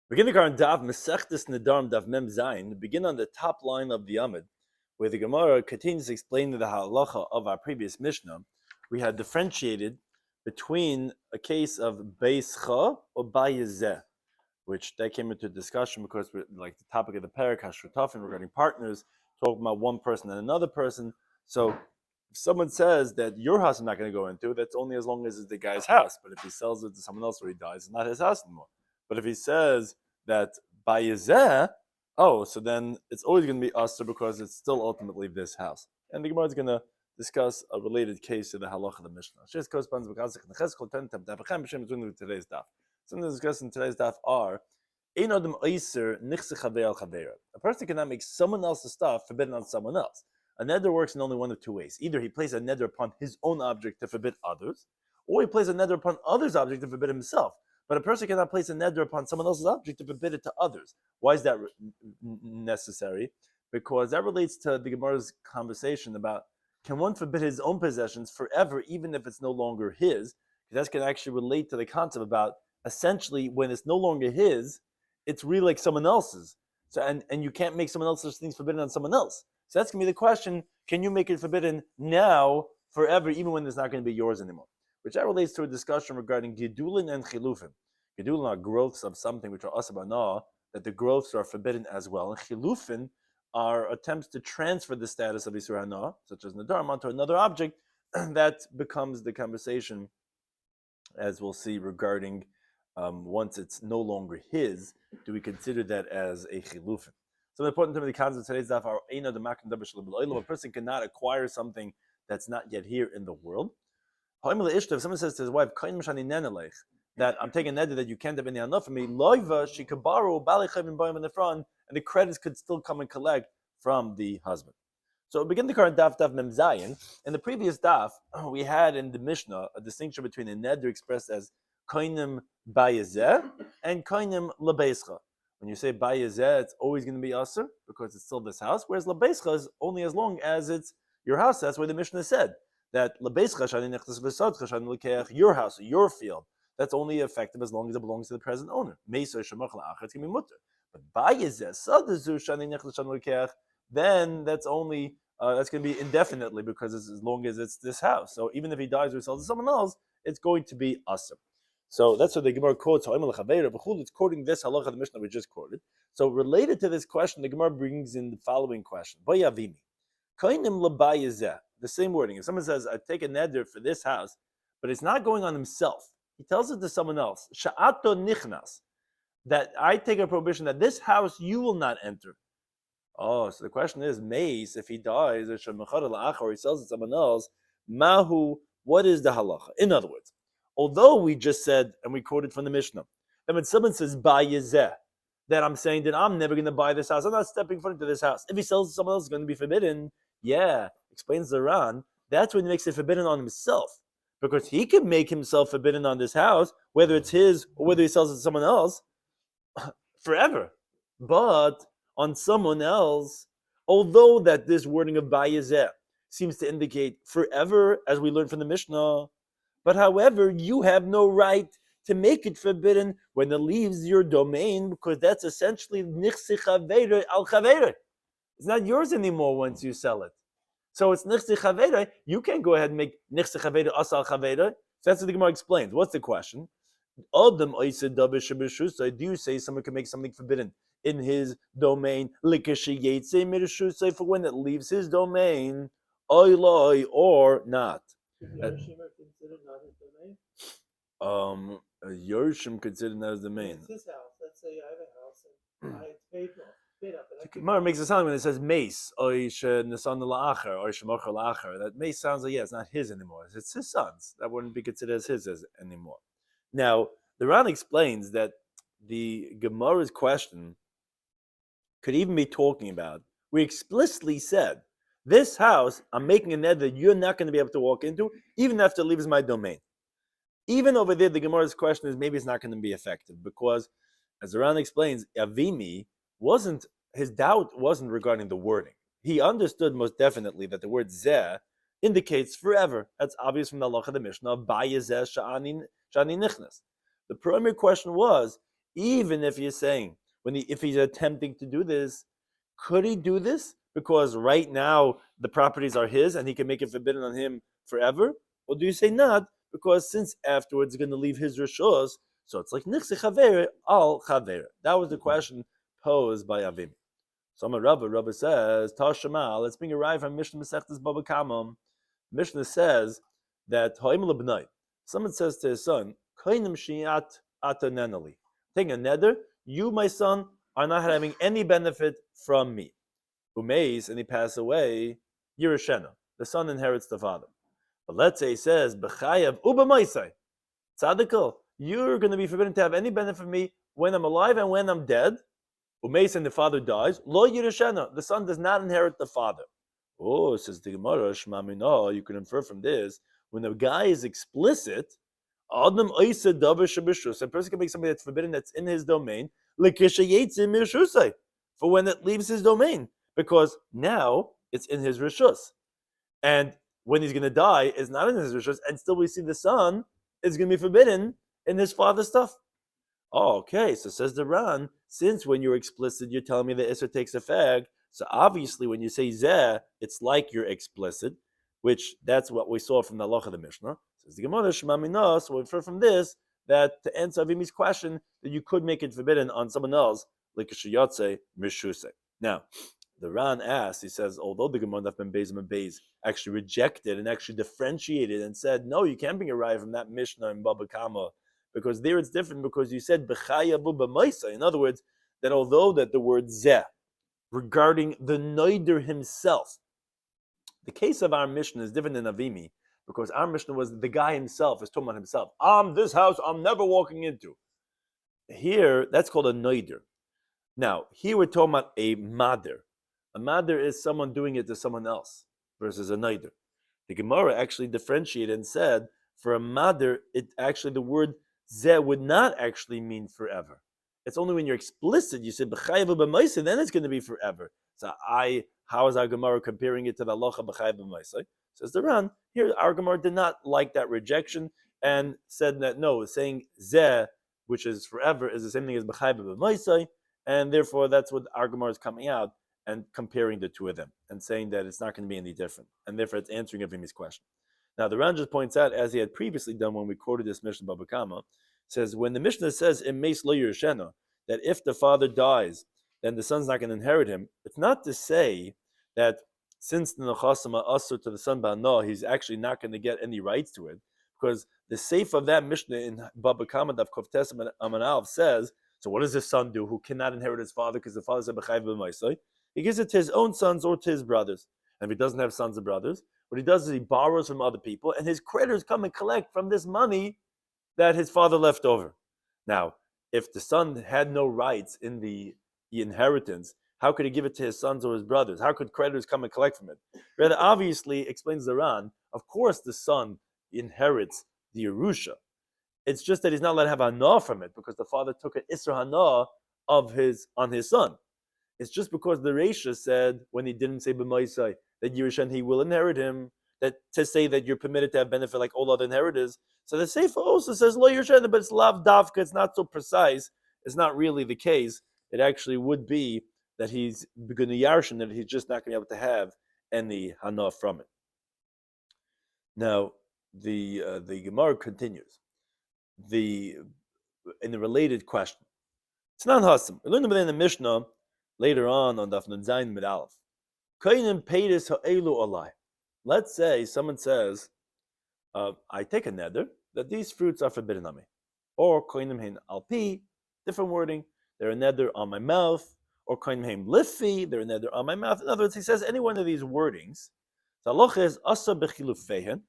Begin the current Daf Mesechtes Nedarim Daf Mem Zayin. Begin on the top line of the Amud, where the Gemara continues explaining the halacha of our previous Mishnah. We had differentiated between a case of Beischa or Bayezeh, which that came into discussion because we're like the topic of the parak Hashrutafin regarding partners, talking about one person and another person. So if someone says that your house is not going to go into, that's only as long as it's the guy's house. But if he sells it to someone else or he dies, it's not his house anymore. But if he says that Bayezeh, so then it's always going to be Aser because it's still ultimately this house. And the Gemara is going to discuss a related case to the halacha of the Mishnah. Today's daf. Something discussed in today's daf are a person cannot make someone else's stuff forbidden on someone else. A neder works in only one of two ways. Either he plays a neder upon his own object to forbid others, or he plays a neder upon others' object to forbid himself. But a person cannot place a neder upon someone else's object to forbid it to others. Why is that necessary? Because that relates to the Gemara's conversation about can one forbid his own possessions forever, even if it's no longer his? Because that can actually relate to the concept about essentially when it's no longer his, it's really like someone else's. So and you can't make someone else's things forbidden on someone else. So that's going to be the question: can you make it forbidden now forever, even when it's not going to be yours anymore? Which that relates to a discussion regarding Gidulin and Chilufin. Gidulin are growths of something which are asabana, that the growths are forbidden as well. And Chilufin are attempts to transfer the status of Isur Hana, such as Nadarim, onto another object. That becomes the conversation, as we'll see, regarding once it's no longer his, do we consider that as a Chilufin? So the important term of the concept of today's daf are a person cannot acquire something that's not yet here in the world. If someone says to his wife, that I'm taking neder that you can't have any enough for me, she could borrow in the front, and the credits could still come and collect from the husband. So begin the current daf Mem Zayin. In the previous daf, we had in the Mishnah a distinction between a neder expressed as koinim bayezeh and koinim lebeischa. When you say bayezeh, it's always going to be aser because it's still this house, whereas lebeischa is only as long as it's your house. That's why the Mishnah said that your house, your field, that's only effective as long as it belongs to the present owner. It's going to be mutter. But then that's only that's going to be indefinitely because it's as long as it's this house. So even if he dies or sells to someone else, it's going to be aser. So that's what the Gemara quotes. It's quoting this halacha, the Mishnah we just quoted. So related to this question, the Gemara brings in the following question: the same wording. If someone says, "I take a neder for this house," but it's not going on himself, he tells it to someone else. Sha'ato nichnas, that I take a prohibition that this house you will not enter. Oh, so the question is, Mace, if he dies, or he sells it to someone else, Mahu, what is the halacha? In other words, although we just said, and we quoted from the Mishnah, that when someone says, Bayezeh, that I'm saying that I'm never going to buy this house, I'm not stepping foot into this house. If he sells it to someone else, it's going to be forbidden. Yeah, explains the Ran, that's when he makes it forbidden on himself. Because he can make himself forbidden on this house, whether it's his or whether he sells it to someone else, forever. But on someone else, although that this wording of Bayezeh seems to indicate forever, as we learned from the Mishnah, but however, you have no right to make it forbidden when it leaves your domain, because that's essentially nichsi chaveira al chaveira. It's not yours anymore once you sell it. So it's nichsi chaveira. You can't go ahead and make nichsi chaveira asal chaveira. So that's what the Gemara explains. What's the question? Do you say someone can make something forbidden in his domain for when it leaves his domain, or not? Yorshim considered not his domain. It's his house. Let's say I have a house and I paid off. Gemara makes a sound when it says mace or that mace sounds like it's not his anymore. It's his son's. That wouldn't be considered as his anymore. Now the Ran explains that the Gemara's question could even be talking about. We explicitly said, "This house, I'm making a neder that you're not going to be able to walk into, even after it leaves my domain." Even over there, the Gemara's question is maybe it's not going to be effective because, as the Ran explains, Avimi his doubt wasn't regarding the wording. He understood most definitely that the word zeh indicates forever. That's obvious from the halacha of the Mishnah. Bayezeh sha'ani nichnas. The primary question was, even if you're saying if he's attempting to do this, could he do this because right now the properties are his and he can make it forbidden on him forever? Or do you say not because since afterwards he's going to leave his rishos, so it's like nichse chaver al chaver? That was the question posed by Avim. So Rabbi says Tashema. Let's bring a ride from Mishnah Masechtas Baba Kamam. Mishnah says that someone says to his son, Kainim shiat atanenali. Take a neder, you, my son, are not having any benefit from me. Umeis, and he passed away, Yerushena. The son inherits the father. But let's say he says, B'chayav ubamaisai. Tzadikal, you're going to be forbidden to have any benefit from me when I'm alive and when I'm dead. Umeis, and the father dies. Lo Yerushena. The son does not inherit the father. Oh, says the Gemara, Shmamina, you can infer from this, when the guy is explicit, a person can make something that's forbidden that's in his domain, for when it leaves his domain, because now it's in his rishus. And when he's going to die, it's not in his rishus, and still we see the son is going to be forbidden in his father's stuff. Oh, okay, so says the Ran, since when you're explicit, you're telling me that Isser takes effect, so obviously when you say Zeh, it's like you're explicit, which that's what we saw from the Halacha of the Mishnah. Says the Gemara, Shema Mina, so we infer from this that to answer Avimi's question, that you could make it forbidden on someone else, like a Shiyatse Mishuse. Now, the Ran asks, he says, although the Gemara Daf Ben Beis and Beis actually rejected and actually differentiated and said, no, you can't bring a raya from that Mishnah in Baba Kama, because there it's different, because you said B'chayavu b'maisa. In other words, that although that the word Zeh, regarding the Neder himself, the case of our Mishnah is different than Avimi, because our Mishnah was the guy himself is talking about himself. This house I'm never walking into. Here, that's called a Neder. Now, here we're talking about a Mader. A Mader is someone doing it to someone else versus a Neder. The Gemara actually differentiated and said, for a Mader, it actually, the word Zeh would not actually mean forever. It's only when you're explicit, you say b'chayav b'maisa, then it's going to be forever. So how is our Gemara comparing it to the halacha b'chayav b'maisa? Says the Ran, here our Gemara did not like that rejection and said that no, saying Zeh, which is forever, is the same thing as b'chayav b'maisa, and therefore that's what our Gemara is coming out and comparing the two of them and saying that it's not going to be any different, and therefore it's answering Avimi's question. Now the Ran just points out, as he had previously done when we quoted this Mishnah Baba Kama, says when the Mishnah says in Meis Lo Yerushena, that if the father dies, then the son's not going to inherit him. It's not to say that since the Nechasima Asur to the son Ba'ano, he's actually not going to get any rights to it, because the seif of that Mishnah in Baba Kama Daf Kovtes Amanalv says, so what does this son do who cannot inherit his father because the father said B'chayv b'maisai? He gives it to his own sons or to his brothers. And if he doesn't have sons and brothers, what he does is he borrows from other people, and his creditors come and collect from this money that his father left over. Now, if the son had no rights in the inheritance, how could he give it to his sons or his brothers? How could creditors come and collect from it? Rather, obviously, explains the Ran, of course the son inherits the Yerusha. It's just that he's not allowed to have hana from it, because the father took an Isra hana on his son. It's just because the Reisha said, when he didn't say b'maisai, that Yerushan he will inherit him, that to say that you're permitted to have benefit like all other inheritors. So the Sefer also says lo Yerushan, but it's lav davka, it's not so precise. It's not really the case. It actually would be that he's going to yarshin, that he's just not going to be able to have any hana from it. Now, the Gemara continues. In the related question, it's not hasim. We learned about it in the Mishnah later on Daf Zayin Mid Aleph. Kainim peiris ha'elu alai. Let's say someone says, I take a neder that these fruits are forbidden on me, or kainim hein alpi, different wording. They're a neder on my mouth, or kainim hein lifi, they're a neder on my mouth. In other words, he says any one of these wordings. The halacha is asa b'chilufeihen.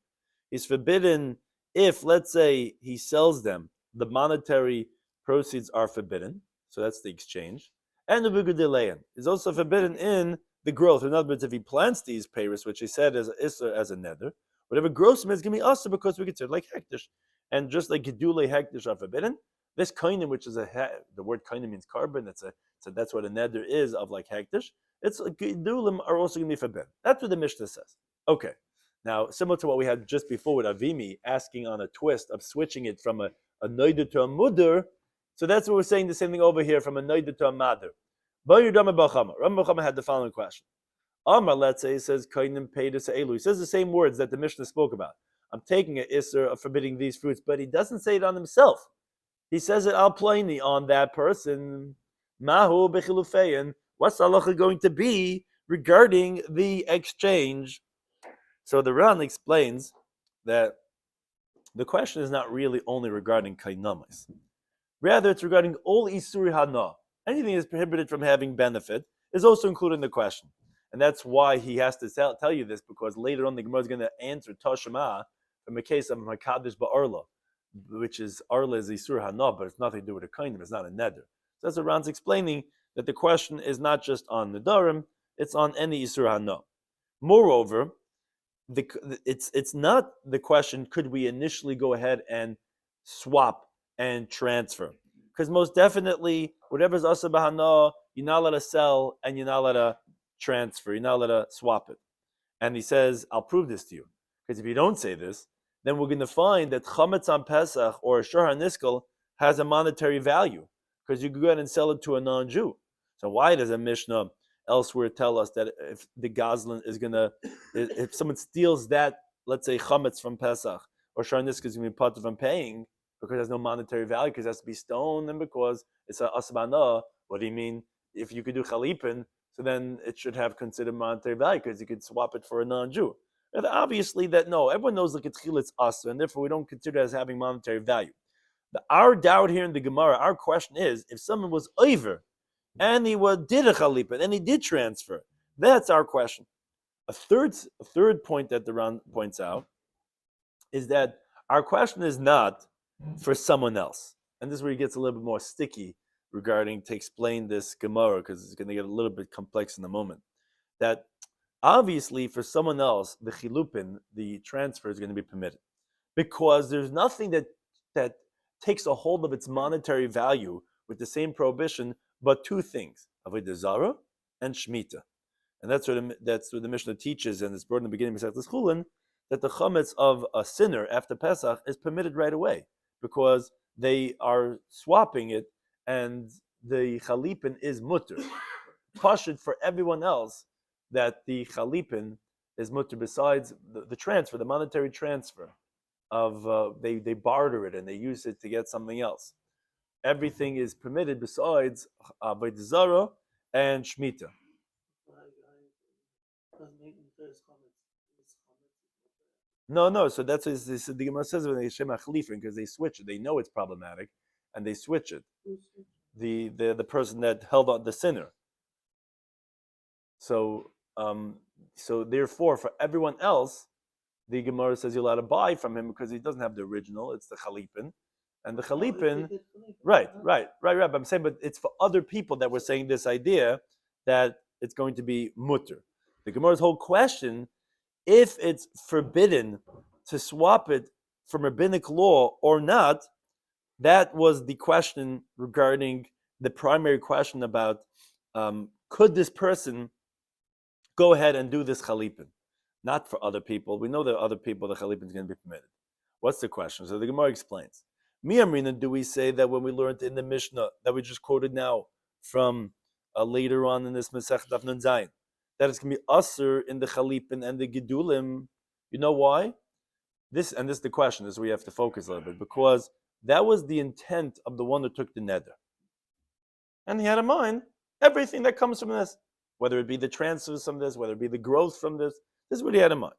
He's forbidden if, let's say, he sells them. The monetary proceeds are forbidden, so that's the exchange. And the b'gudileyan is also forbidden in the growth. In other words, if he plants these peiros, which he said as a neder, whatever grows from it is going to be also because we consider like hektish. And just like gedule hektish are forbidden, this kainim, which is the word kainim means carbon. So that's what a neder is of like hektish. It's gedulim are also going to be forbidden. That's what the Mishnah says. Okay. Now, similar to what we had just before with Avimi asking on a twist of switching it from a neder to a mudder, So that's what we're saying, the same thing over here from a Neider to a Mader. Rabbi Chama had the following question. Amar, let's say, says, Kainim Pedus Elu. He says the same words that the Mishnah spoke about. I'm taking an Isser of forbidding these fruits, but he doesn't say it on himself. He says it al plainly on that person. Mahu bechilufein. What's halacha going to be regarding the exchange? So the Ran explains that the question is not really only regarding kainamis. Rather, it's regarding all isuri hana. Anything that is prohibited from having benefit is also included in the question. And that's why he has to tell you this, because later on the Gemara is going to answer Tashema from a case of Makadish Ba'arla, which is Arla is Isur Hana, but it's nothing to do with a kainim, it's not a neder. So that's what Ran's explaining, that the question is not just on Nedarim, it's on any Isur Hana. Moreover, it's not the question, could we initially go ahead and swap and transfer? Because most definitely, whatever's Asa Bahana, you're not allowed to sell and you're not allowed to transfer, you're not allowed to swap it. And he says, I'll prove this to you. Because if you don't say this, then we're going to find that chametz on Pesach or shor haniskel has a monetary value, because you can go ahead and sell it to a non-Jew. So why does a Mishnah elsewhere tell us that if the Gazlan is going to, if someone steals that, let's say chametz from Pesach, or shor haniskel is going to be part of from paying, because it has no monetary value, because it has to be stoned, and because it's a asbana? What do you mean? If you could do chalipin, so then it should have considered monetary value, because you could swap it for a non-Jew. And obviously that no, everyone knows like it's asa, and therefore we don't consider it as having monetary value. Our doubt here in the Gemara, our question is, if someone was over and he did a chalipin and he did transfer, that's our question. A third point that the Ran points out is that our question is not for someone else, and this is where it gets a little bit more sticky regarding to explain this Gemara, because it's going to get a little bit complex in a moment. That obviously for someone else, the chilupin, the transfer, is going to be permitted, because there's nothing that takes a hold of its monetary value with the same prohibition, but two things: avodah zara and shmita. And that's what the Mishnah teaches, and it's brought in the beginning of Mesechus Chulin, that the chametz of a sinner after Pesach is permitted right away, because they are swapping it, and the chalipin is mutter. Pashut for everyone else that the chalipin is mutter, besides the transfer, the monetary transfer of they barter it and they use it to get something else. Everything is permitted besides avodah zara and shmita. No. So that's what the Gemara says when they shem achlifin, because they switch it. They know it's problematic, and they switch it. The person that held on, the sinner. So therefore, for everyone else, the Gemara says you're allowed to buy from him because he doesn't have the original. It's the chalipin, and the chalipin, right. But I'm saying, but it's for other people that we're saying this idea that it's going to be mutter. The Gemara's whole question: if it's forbidden to swap it from rabbinic law or not, that was the question regarding the primary question about could this person go ahead and do this chalipin, not for other people. We know that other people the chalipin is going to be permitted. What's the question? So the Gemara explains. Mi amrina, do we say that when we learned in the Mishnah that we just quoted now from later on in this Masechet Daf Nun Zayin, that it's going to be usher in the chalipin and the gedulim? You know why? This is the question. This is where we have to focus a little bit, because that was the intent of the one who took the neder, and he had in mind everything that comes from this, whether it be the transfers from this, whether it be the growth from this. This is what he had in mind.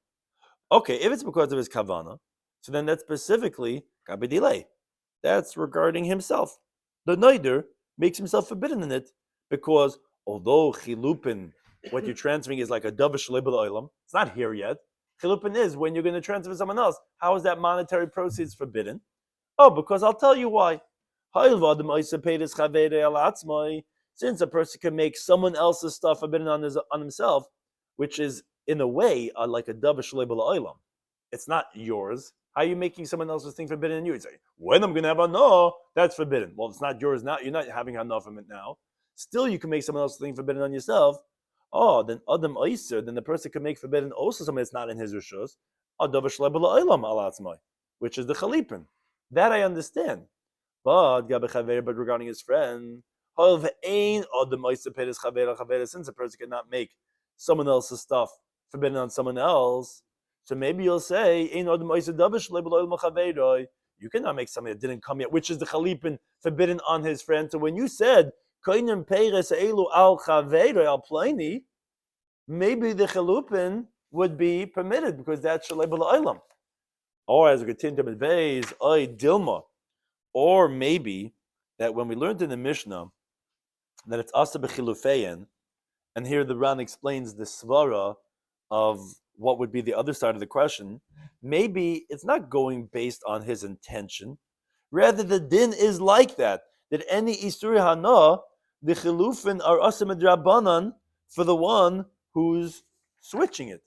Okay, if it's because of his kavana, so then that's specifically kabedilei. That's regarding himself. The neder makes himself forbidden in it, because although chilupin, what you're transferring is like a davar shalei b'la'olam, it's not here yet. Chilupin is when you're going to transfer to someone else. How is that monetary proceeds forbidden? Oh, because I'll tell you why. Since a person can make someone else's stuff forbidden on himself, which is in a way like a davar shalei b'la'olam, it's not yours. How are you making someone else's thing forbidden in you? You say, when I'm going to have hana, that's forbidden. Well, it's not yours now. You're not having hana from it now. Still, you can make someone else's thing forbidden on yourself. Oh, then adam oiser, then the person can make forbidden also something that's not in his rishus, which is the chalipin. That I understand. But regarding his friend, since a person cannot make someone else's stuff forbidden on someone else, so maybe you'll say, you cannot make something that didn't come yet, which is the chalipin forbidden on his friend. So when you said, maybe the chalupin would be permitted because that's shalei b'la'olam. Or as we continue to base, dilma. Or maybe that when we learned in the Mishnah that it's asa b'chilufein, and here the Ran explains the svara of what would be the other side of the question, maybe it's not going based on his intention. Rather, the din is like that any isuri hana, the chilufin are asa midrabanan for the one who's switching it.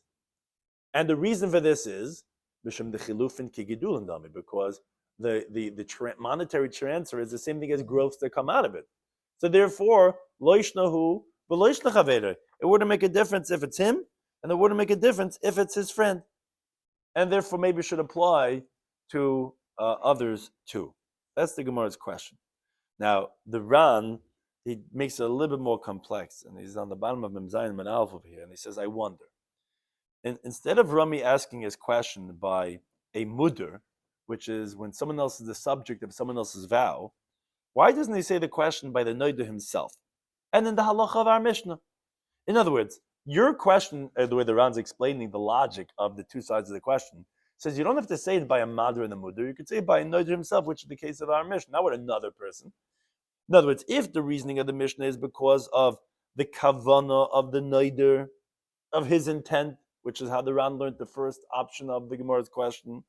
And the reason for this is b'shem the chilufin kigidulin dami, because the monetary transfer is the same thing as growths that come out of it. So therefore, loishnahu v'loishnachaveder. It wouldn't make a difference if it's him, and it wouldn't make a difference if it's his friend. And therefore, maybe it should apply to others too. That's the Gemara's question. Now, the Ran, he makes it a little bit more complex, and he's on the bottom of Mem Zayin Man Alf over here, and he says, I wonder. And instead of Rami asking his question by a mudr, which is when someone else is the subject of someone else's vow, why doesn't he say the question by the Neder himself? And in the halacha of our Mishnah. In other words, your question, the way the Ran's explaining the logic of the two sides of the question, says you don't have to say it by a Madr and a Mudr, you could say it by a Neder himself, which is the case of our Mishnah, not with another person. In other words, if the reasoning of the Mishnah is because of the kavana of the Neder, of his intent, which is how the Ran learned the first option of the Gemara's question,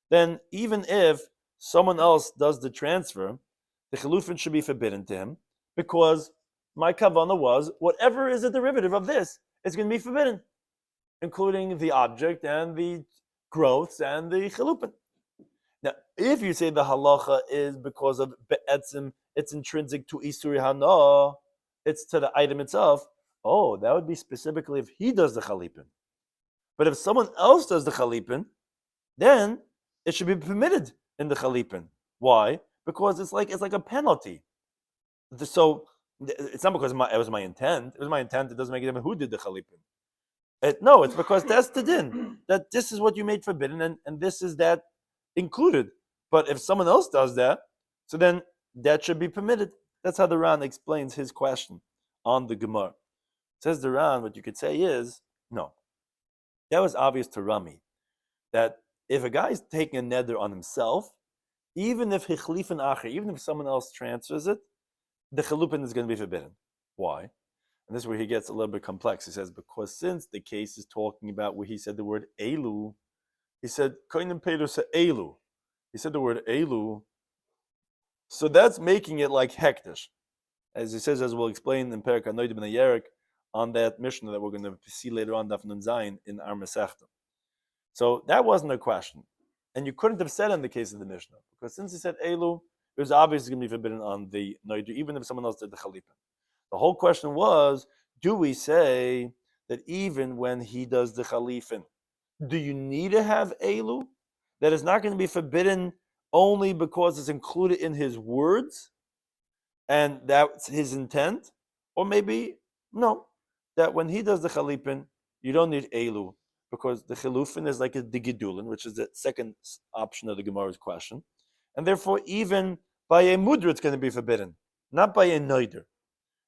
then even if someone else does the transfer, the chilufin should be forbidden to him, because my kavana was, whatever is a derivative of this is going to be forbidden, including the object and the growths and the chilufin. Now, if you say the halacha is because of be'etzim, it's intrinsic to isuri hana, it's to the item itself, that would be specifically if he does the chalipin. But if someone else does the chalipin, then it should be permitted in the chalipin. Why? Because it's like a penalty. So it's not because it was my intent. It was my intent. It doesn't make a difference who did the chalipin. No, it's because that's the din. That this is what you made forbidden, and this is that included. But if someone else does that, so then that should be permitted. That's how the Ran explains his question on the Gemara. Says the Ran, what you could say is, no. That was obvious to Rami, that if a guy is taking a neder on himself, even if hichlifin acher, even if someone else transfers it, the chalupin is going to be forbidden. Why? And this is where he gets a little bit complex. He says, because since the case is talking about where he said the word elu, he said, koinim peiru se elu. He said the word elu, so that's making it like hektish. As he says, as we'll explain in Perek HaNodim and Yerik, on that Mishnah that we're going to see later on, Daf Nun Zayin, in our Masechta. So that wasn't a question. And you couldn't have said in the case of the Mishnah, because since he said Elu, it was obviously going to be forbidden on the Noidu, even if someone else did the Chalipin. The whole question was, do we say that even when he does the Chalifin, do you need to have Elu? That is not going to be forbidden only because it's included in his words, and that's his intent? Or maybe, no, that when he does the Chalipin, you don't need Elu, because the Chilufin is like a Digidulin, which is the second option of the Gemara's question. And therefore, even by a Mudra, it's going to be forbidden, not by a Noider.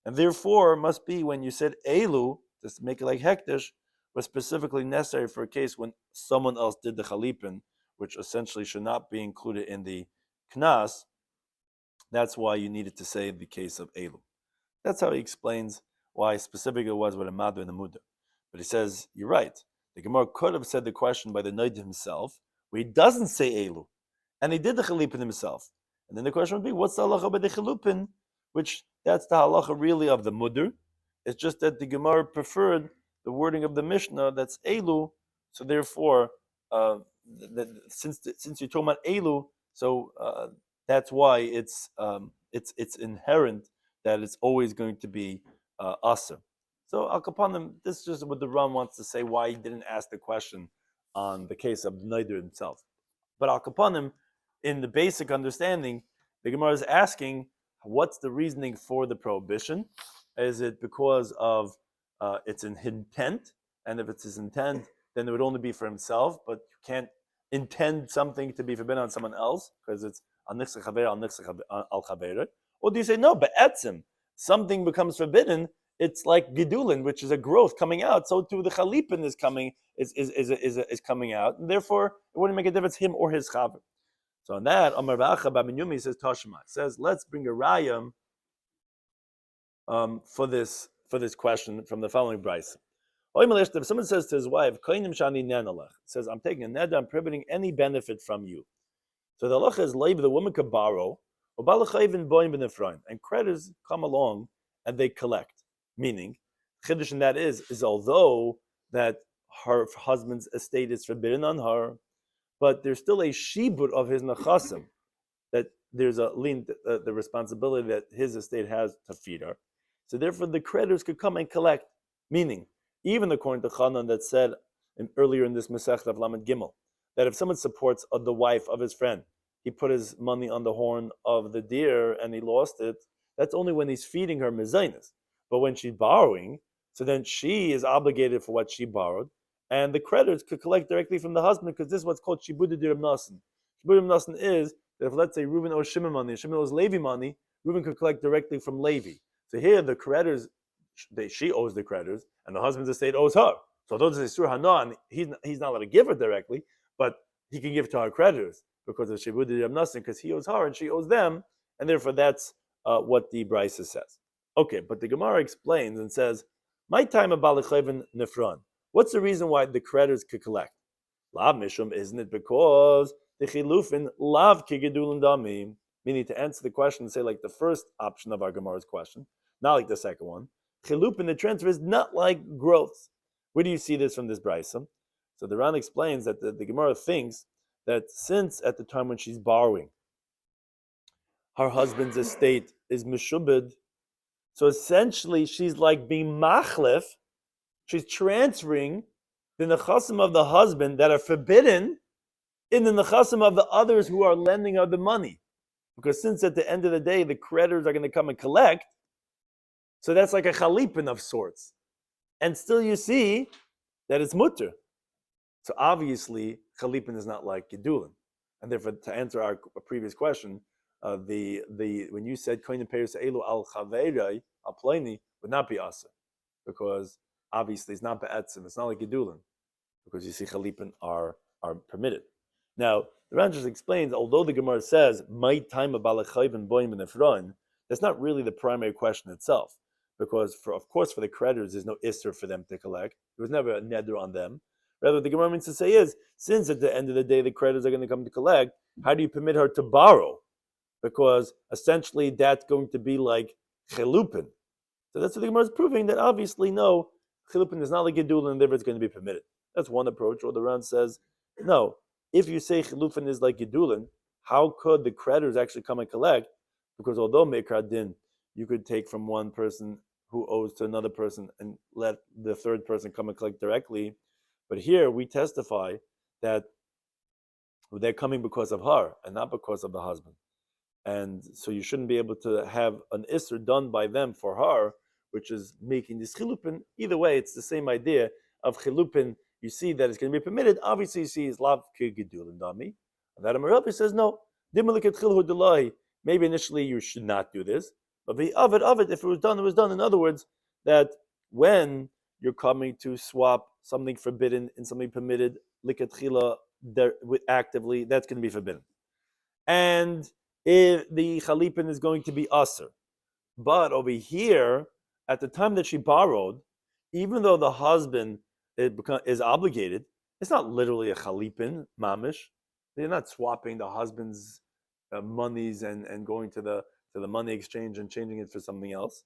And therefore, must be when you said Elu, just to make it like Hektish, was specifically necessary for a case when someone else did the Chalipin, which essentially should not be included in the Knas. That's why you needed to say the case of Elu. That's how he explains why specifically it was with a Madu and a Muda. But he says, you're right. The Gemara could have said the question by the Noid himself, where he doesn't say Elu, and he did the Chalipin himself. And then the question would be, what's the halacha by the Chalupin? Which, that's the halacha really of the Mudr. It's just that the Gemara preferred the wording of the Mishnah, that's Elu, so therefore, since you're talking about Elu, so that's why it's inherent that it's always going to be Aser. So Al Kapanim, this is just what the Ram wants to say why he didn't ask the question on the case of Neder himself. But Al Kapanim, in the basic understanding, The Gemara is asking, what's the reasoning for the prohibition? Is it because of its intent? And if it's his intent, then it would only be for himself, but you can't intend something to be forbidden on someone else because it's al nichsach al chaver. Or do you say no? But etzim, something becomes forbidden. It's like gedulin, which is a growth coming out. So too the chalipin is coming out, and therefore it wouldn't make a difference him or his chaver. So on that, Amar V'acha Rabbi Yumi says Tashma says let's bring a rayam for this question from the following brayso. If someone says to his wife, says, I'm taking a neder, I'm prohibiting any benefit from you. So the halacha is the woman could borrow, and creditors come along and they collect. Meaning, chiddush in that is although that her husband's estate is forbidden on her, but there's still a shibur of his nechasim, that there's a lien, the responsibility that his estate has to feed her. So therefore the creditors could come and collect. Meaning, even according to Chanan that said earlier in this Masechet of Lamed Gimel, that if someone supports the wife of his friend, he put his money on the horn of the deer and he lost it, that's only when he's feeding her mezainis. But when she's borrowing, so then she is obligated for what she borrowed, and the creditors could collect directly from the husband because this is what's called Shibud Diram Nasan. Shibud Diram Nasan is that if, let's say, Reuben owes Shimon money, Shimon owes Levi money, Reuben could collect directly from Levi. So here the creditors, she owes the creditors, and the husband's estate owes her. So those are Sur Hanan, he's not allowed to give her directly, but he can give to her creditors because of Shibud Diram Nasan, because he owes her and she owes them, and therefore that's what the Brisa says. Okay, but the Gemara explains and says, my time of Balachayvin Nefron. What's the reason why the creditors could collect? Lav Mishum, isn't it because the Chilufin Lav Kigedulin Dami? Meaning to answer the question and say like the first option of our Gemara's question, not like the second one. Chilupin, the transfer is not like growth. Where do you see this from this Brisa? So the Ran explains that the Gemara thinks that since at the time when she's borrowing, her husband's estate is meshubed, so essentially she's like being machlef, she's transferring the nechasim of the husband that are forbidden in the nechasim of the others who are lending her the money. Because since at the end of the day the creditors are going to come and collect, so that's like a chalipin of sorts. And still you see that it's mutter. So obviously chalipin is not like gedulin. And therefore to answer our previous question, when you said koinen peris elu al chaverai al pleni would not be asa, because obviously it's not be'etzim, it's not like gedulin, because you see chalipin are permitted. Now the Ran just explains, although the Gemara says my time of balachayvin boim and efron, that's not really the primary question itself, because of course for the creditors there's no isser for them to collect. There was never a neder on them. Rather, what the Gemara means to say is, since at the end of the day the creditors are going to come to collect, how do you permit her to borrow? Because essentially that's going to be like chelupin. So that's what the Gemara is proving, that obviously no, chelupin is not like gedulin, and therefore it's going to be permitted. That's one approach. Or the Ran says, no, if you say chelupin is like gedulin, how could the creditors actually come and collect? Because although meikar din, you could take from one person who owes to another person and let the third person come and collect directly. But here we testify that they're coming because of her and not because of the husband. And so you shouldn't be able to have an isser done by them for her, which is making this chilupin. Either way, it's the same idea of chilupin. You see that it's going to be permitted. Obviously, you see is lav kigedulin dami. And that Amarabi says no. Maybe initially you should not do this, but the of it, if it was done, it was done. In other words, that when you're coming to swap something forbidden and something permitted, likatchila actively, that's going to be forbidden. And if the chalipin is going to be aser. But over here, at the time that she borrowed, even though the husband is obligated, it's not literally a chalipin, mamish. They're not swapping the husband's monies and going to the money exchange and changing it for something else.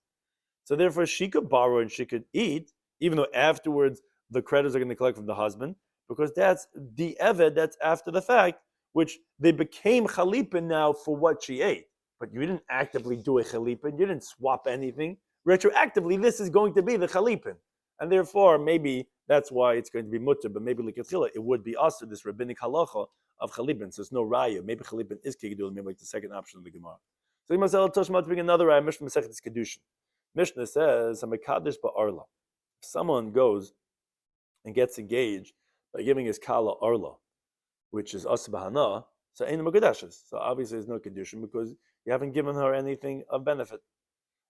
So therefore, she could borrow and she could eat, even though afterwards the creditors are going to collect from the husband, because that's the eved, that's after the fact, which they became chalipin now for what she ate. But you didn't actively do a chalipin, you didn't swap anything. Retroactively, this is going to be the chalipin. And therefore, maybe that's why it's going to be mutter, but maybe likatchila, it would be also this rabbinic halacha of chalipin. So it's no raya. Maybe chalipin is kigdul, maybe like the second option of the Gemara. So you must bring another raya. Mishnah Masechet is kedushin. Mishnah says a mekadesh ba'arla. If someone goes and gets engaged by giving his kala arla, which is asbahana, so ain't mekadeshes. So obviously there's no kedushin because you haven't given her anything of benefit.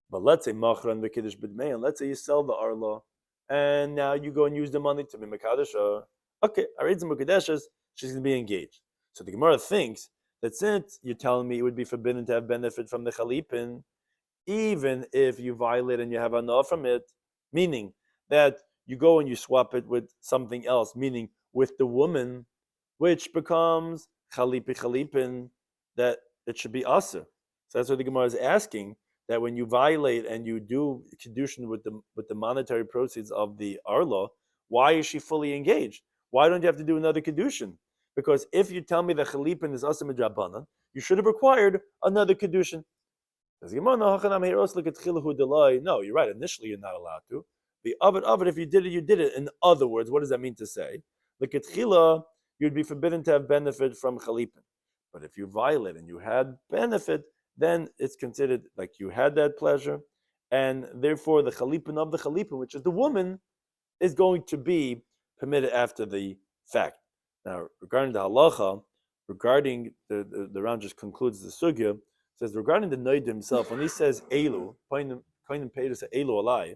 But let's say machran v'kiddush b'dmei, and let's say you sell the arla, and now you go and use the money to be mekadesh. Okay, I read some mekadeshes. She's going to be engaged. So the Gemara thinks that since you're telling me it would be forbidden to have benefit from the chalipin, even if you violate and you have enough from it, meaning that you go and you swap it with something else, meaning with the woman, which becomes chalipin, that it should be aser. So that's what the Gemara is asking, that when you violate and you do kedushin with the monetary proceeds of the arla, why is she fully engaged? Why don't you have to do another kedushin? Because if you tell me that chalipin is aser midrabanan, you should have required another kedushin. No, you're right. Initially, you're not allowed to. The of it, if you did it, you did it. In other words, what does that mean to say? L'ketchila, you'd be forbidden to have benefit from chalipin. But if you violate and you had benefit, then it's considered like you had that pleasure, and therefore the chalipin of the chalipin, which is the woman, is going to be permitted after the fact. Now, regarding the halacha, regarding the Ram just concludes the sugya, says regarding the Nidrim himself, when he says Elu, Koinim Pedus say Elu alai,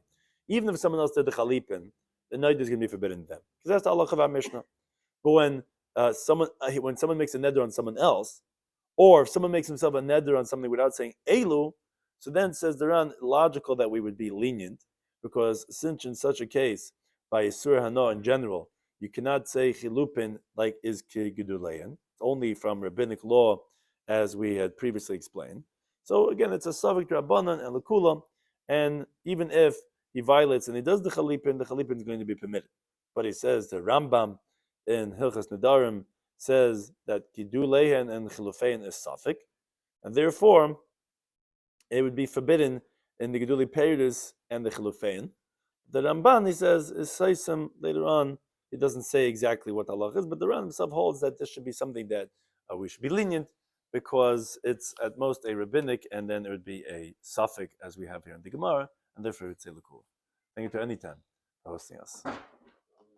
even if someone else did the chalipin, the Nidrim is going to be forbidden to them. Because that's the halacha of our Mishnah. But when someone makes a neder on someone else, or if someone makes himself a neder on something without saying Elu, so then says the Ram, logical that we would be lenient, because since in such a case, by Yisur Hana in general, you cannot say chilupin like is kigedulein, only from rabbinic law, as we had previously explained. So again, it's a savik rabbanan and lakula, and even if he violates and he does the chalipin is going to be permitted. But he says the Rambam in Hilchas Nedarim says that kidulehen and chilufein is safik, and therefore it would be forbidden in the geduli peridus and the chilufein. The Ramban, he says, is saisem later on. He doesn't say exactly what Allah is, but the Rambam himself holds that this should be something that we should be lenient, because it's at most a rabbinic, and then it would be a suffix as we have here in the Gemara, and therefore it would say Lakul. Thank you to any time for hosting us.